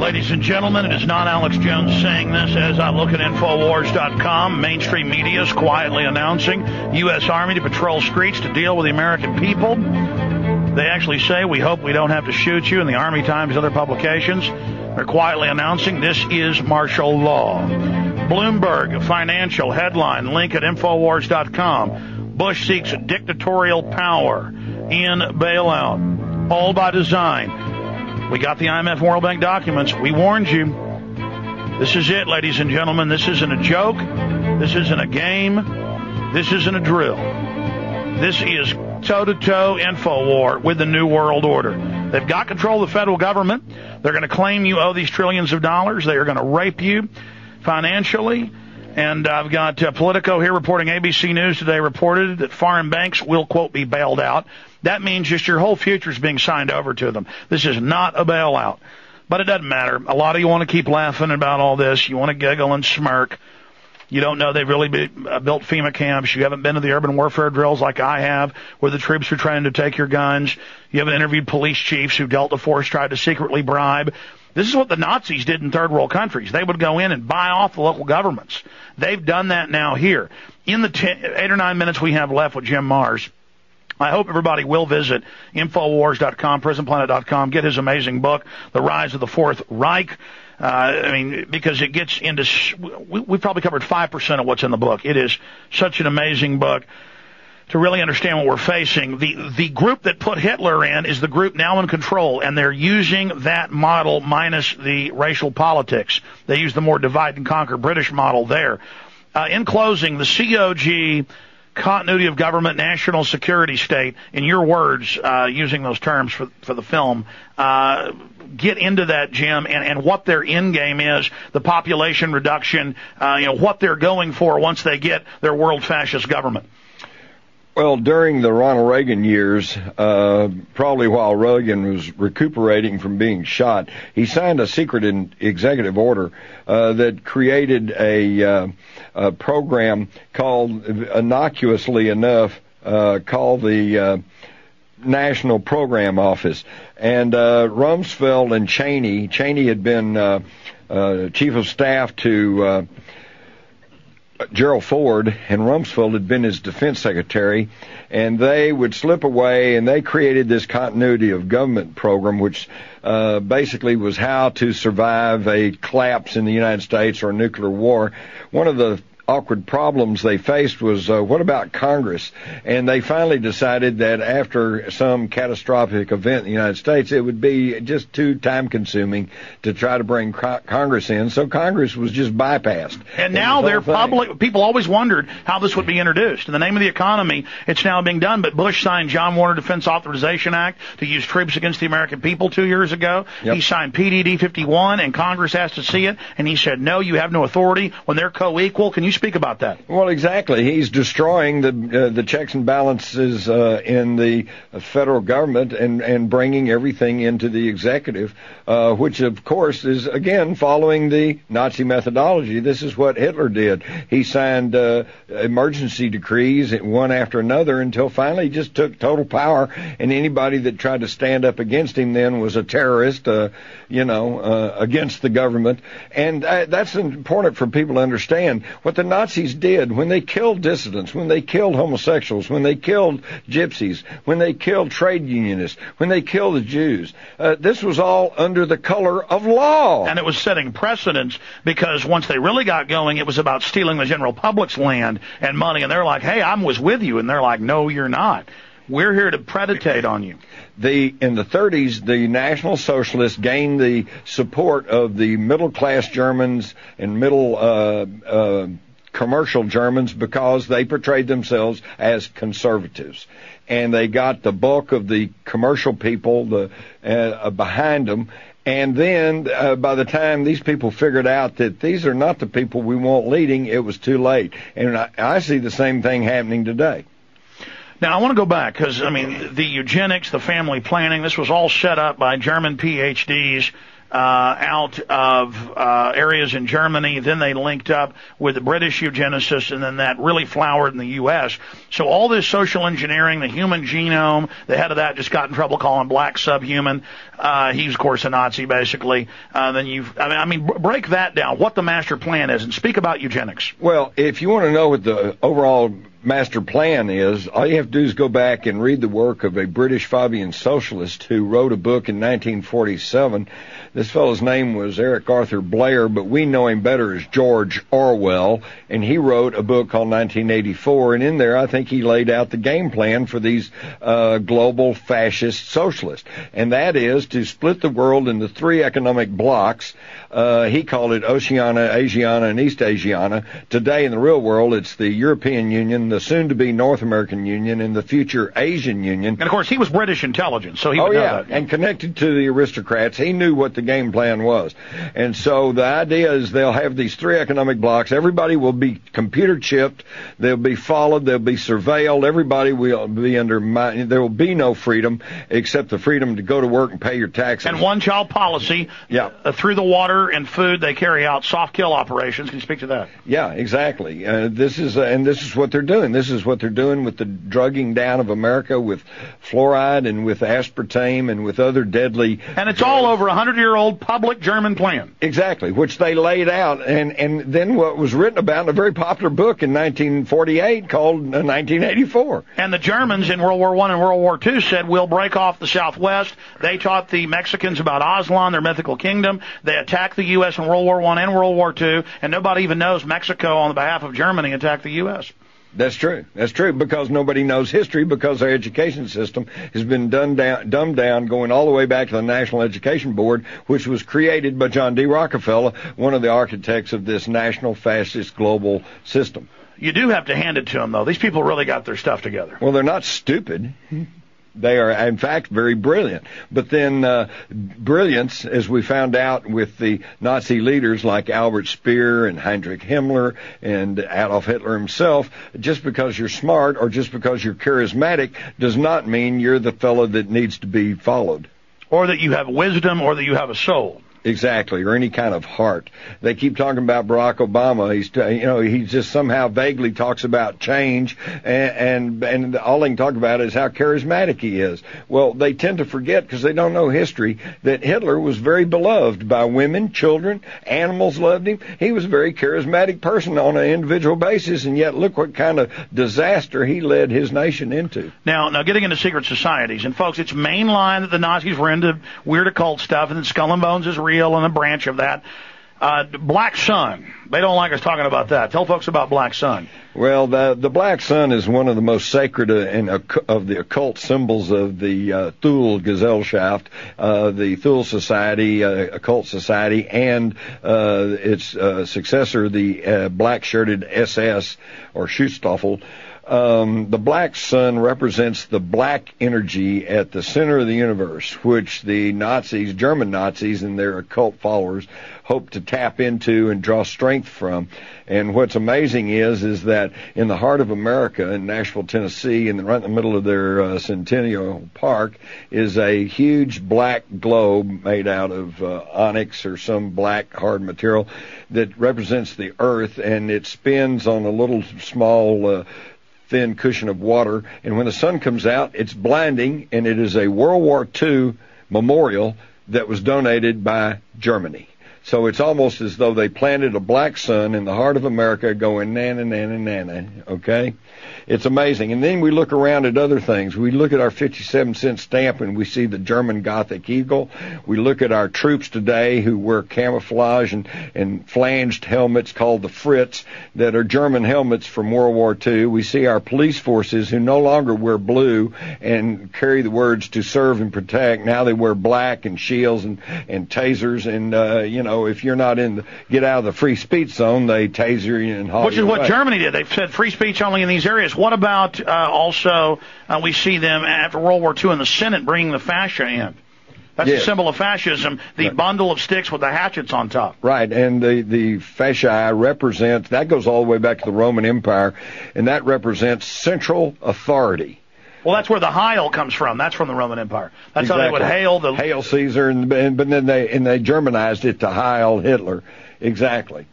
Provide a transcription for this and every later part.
ladies and gentlemen. It is not Alex Jones saying this as I look at Infowars.com. Mainstream media is quietly announcing U.S. Army to patrol streets to deal with the American people. They actually say, we hope we don't have to shoot you, in the Army Times and other publications. They're quietly announcing this is martial law. Bloomberg Financial headline, link at Infowars.com. Bush seeks dictatorial power in bailout. All by design. We got the IMF World Bank documents. We warned you. This is it, ladies and gentlemen. This isn't a joke. This isn't a game. This isn't a drill. This is toe-to-toe info war with the New World Order. They've got control of the federal government. They're going to claim you owe these trillions of dollars. They are going to rape you financially. And I've got Politico here reporting, ABC News today reported that foreign banks will, quote, be bailed out. That means just your whole future is being signed over to them. This is not a bailout. But it doesn't matter. A lot of you want to keep laughing about all this. You want to giggle and smirk. You don't know they've really built FEMA camps. You haven't been to the urban warfare drills like I have, where the troops are trying to take your guns. You haven't interviewed police chiefs who Delta Force tried to secretly bribe. This is what the Nazis did in third world countries. They would go in and buy off the local governments. They've done that now here. In the 8 or 9 minutes we have left with Jim Marrs, I hope everybody will visit Infowars.com, PrisonPlanet.com, get his amazing book, The Rise of the Fourth Reich. Because it gets into, we probably covered 5% of what's in the book. It is such an amazing book to really understand what we're facing. The group that put Hitler in is the group now in control, and they're using that model minus the racial politics. They use the more divide and conquer British model there. In closing, the COG, continuity of government, national security state, in your words, using those terms for the film, get into that, Jim, and what their end game is, the population reduction, what they're going for once they get their world fascist government. Well, during the Ronald Reagan years, probably while Reagan was recuperating from being shot, he signed a secret executive order that created a program called, innocuously enough, called the National Program Office. And Rumsfeld and Cheney had been chief of staff to Gerald Ford, and Rumsfeld had been his defense secretary, and they would slip away, and they created this continuity of government program, which basically was how to survive a collapse in the United States or a nuclear war. One of the awkward problems they faced was, what about Congress? And they finally decided that after some catastrophic event in the United States, it would be just too time-consuming to try to bring Congress in, so Congress was just bypassed. And now they're public. People always wondered how this would be introduced. In the name of the economy, it's now being done, but Bush signed John Warner Defense Authorization Act to use troops against the American people 2 years ago. Yep. He signed PDD 51, and Congress has to see it, and he said, no, you have no authority when they're co-equal. Can you speak about that? Well, exactly. He's destroying the checks and balances in the federal government and bringing everything into the executive, which, of course, is, again, following the Nazi methodology. This is what Hitler did. He signed emergency decrees, one after another, until finally he just took total power, and anybody that tried to stand up against him then was a terrorist, against the government. And that's important for people to understand. What the Nazis did when they killed dissidents, when they killed homosexuals, when they killed gypsies, when they killed trade unionists, when they killed the Jews, this was all under the color of law. And it was setting precedents, because once they really got going, it was about stealing the general public's land and money. And they're like, hey, I was with you. And they're like, no, you're not. We're here to predate on you. In the 30s, the National Socialists gained the support of the middle-class Germans and commercial Germans because they portrayed themselves as conservatives. And they got the bulk of the commercial people behind them. And then by the time these people figured out that these are not the people we want leading, it was too late. And I see the same thing happening today. Now, I want to go back because, the eugenics, the family planning, this was all set up by German PhDs out of areas in Germany. Then they linked up with the British eugenicists, and then that really flowered in the U.S. So all this social engineering, the human genome, the head of that just got in trouble calling black subhuman. He's, of course, a Nazi, basically. Break that down, what the master plan is, and speak about eugenics. Well, if you want to know what the overall master plan is, all you have to do is go back and read the work of a British Fabian socialist who wrote a book in 1947. This fellow's name was Eric Arthur Blair, but we know him better as George Orwell, and he wrote a book called 1984, and in there I think he laid out the game plan for these global fascist socialists, and that is to split the world into three economic blocks. He called it Oceania, Asiana, and East Asiana. Today in the real world, it's the European Union, the soon-to-be North American Union, and the future Asian Union. And, of course, he was British intelligence, so he would know that. And connected to the aristocrats. He knew what the game plan was. And so the idea is they'll have these three economic blocks. Everybody will be computer chipped. They'll be followed. They'll be surveilled. Everybody will be there will be no freedom except the freedom to go to work and pay your taxes. And one-child policy. Yeah. Through the water and food, they carry out soft kill operations. Can you speak to that? Yeah, exactly. This is what they're doing. This is what they're doing with the drugging down of America with fluoride and with aspartame and with other deadly. And it's all over a 100-year-old public German plan. Exactly, which they laid out, and then what was written about in a very popular book in 1948 called 1984. And the Germans in World War I and World War II said, we'll break off the Southwest. They taught the Mexicans about Aslan, their mythical kingdom. They attacked the U.S. in World War I and World War II, and nobody even knows Mexico, on behalf of Germany, attacked the U.S. That's true. That's true, because nobody knows history, because our education system has been dumbed down, going all the way back to the National Education Board, which was created by John D. Rockefeller, one of the architects of this national fascist global system. You do have to hand it to them, though. These people really got their stuff together. Well, they're not stupid. They are, in fact, very brilliant. But then brilliance, as we found out with the Nazi leaders like Albert Speer and Heinrich Himmler and Adolf Hitler himself, just because you're smart or just because you're charismatic does not mean you're the fellow that needs to be followed. Or that you have wisdom or that you have a soul. Exactly, or any kind of heart. They keep talking about Barack Obama. He just somehow vaguely talks about change, and all they can talk about is how charismatic he is. Well, they tend to forget, because they don't know history, that Hitler was very beloved by women, children, animals loved him. He was a very charismatic person on an individual basis, and yet look what kind of disaster he led his nation into. Now getting into secret societies, and folks, it's mainline that the Nazis were into weird occult stuff, and that Skull and Bones is real and a branch of that. Black Sun, they don't like us talking about that. Tell folks about Black Sun. Well, the Black Sun is one of the most sacred of the occult symbols of the Thule Gesellschaft, the Thule Society, occult society, and its successor, the black-shirted SS, or Schutzstaffel. The Black Sun represents the black energy at the center of the universe, which the Nazis, German Nazis, and their occult followers hope to tap into and draw strength from. And what's amazing is that in the heart of America, in Nashville, Tennessee, and right in the middle of their Centennial Park, is a huge black globe made out of onyx or some black hard material that represents the earth, and it spins on a little small thin cushion of water, and when the sun comes out, it's blinding, and it is a World War II memorial that was donated by Germany. So it's almost as though they planted a black sun in the heart of America going nana, nana, nana, okay? It's amazing. And then we look around at other things. We look at our 57-cent stamp and we see the German Gothic eagle. We look at our troops today who wear camouflage and flanged helmets called the Fritz that are German helmets from World War II. We see our police forces who no longer wear blue and carry the words to serve and protect. Now they wear black and shields and tasers, and if you're not in the get out of the free speech zone, they taser you and haul you Which is what away. Germany did. They said free speech only in these areas. What about also we see them after World War II in the Senate bringing the fascia in? That's a symbol of fascism, the bundle of sticks with the hatchets on top. Right, and the fascia represents, that goes all the way back to the Roman Empire, and that represents central authority. Well, that's where the Heil comes from. That's from the Roman Empire. That's exactly. how they would hail Caesar, but then they Germanized it to Heil Hitler. Exactly.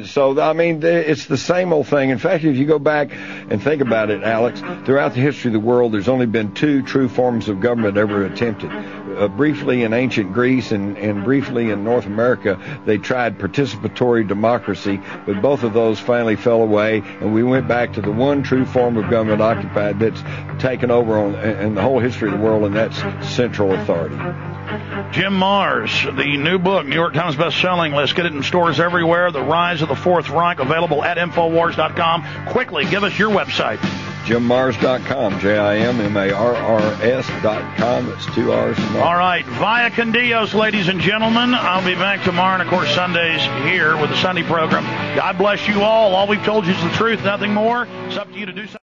So, I mean, it's the same old thing. In fact, if you go back and think about it, Alex, throughout the history of the world, there's only been two true forms of government ever attempted. Briefly in ancient Greece and briefly in North America, they tried participatory democracy, but both of those finally fell away, and we went back to the one true form of government occupied that's taken over in the whole history of the world, and that's central authority. Jim Marrs, the new book, New York Times best-selling list. Get it in stores everywhere. The Rise of the Fourth Reich, available at Infowars.com. Quickly, give us your website. JimMarrs.com, JimMarrs.com. It's 2 R's. All right, via con Dios, ladies and gentlemen. I'll be back tomorrow, and, of course, Sundays here with the Sunday program. God bless you all. All we've told you is the truth, nothing more. It's up to you to do something.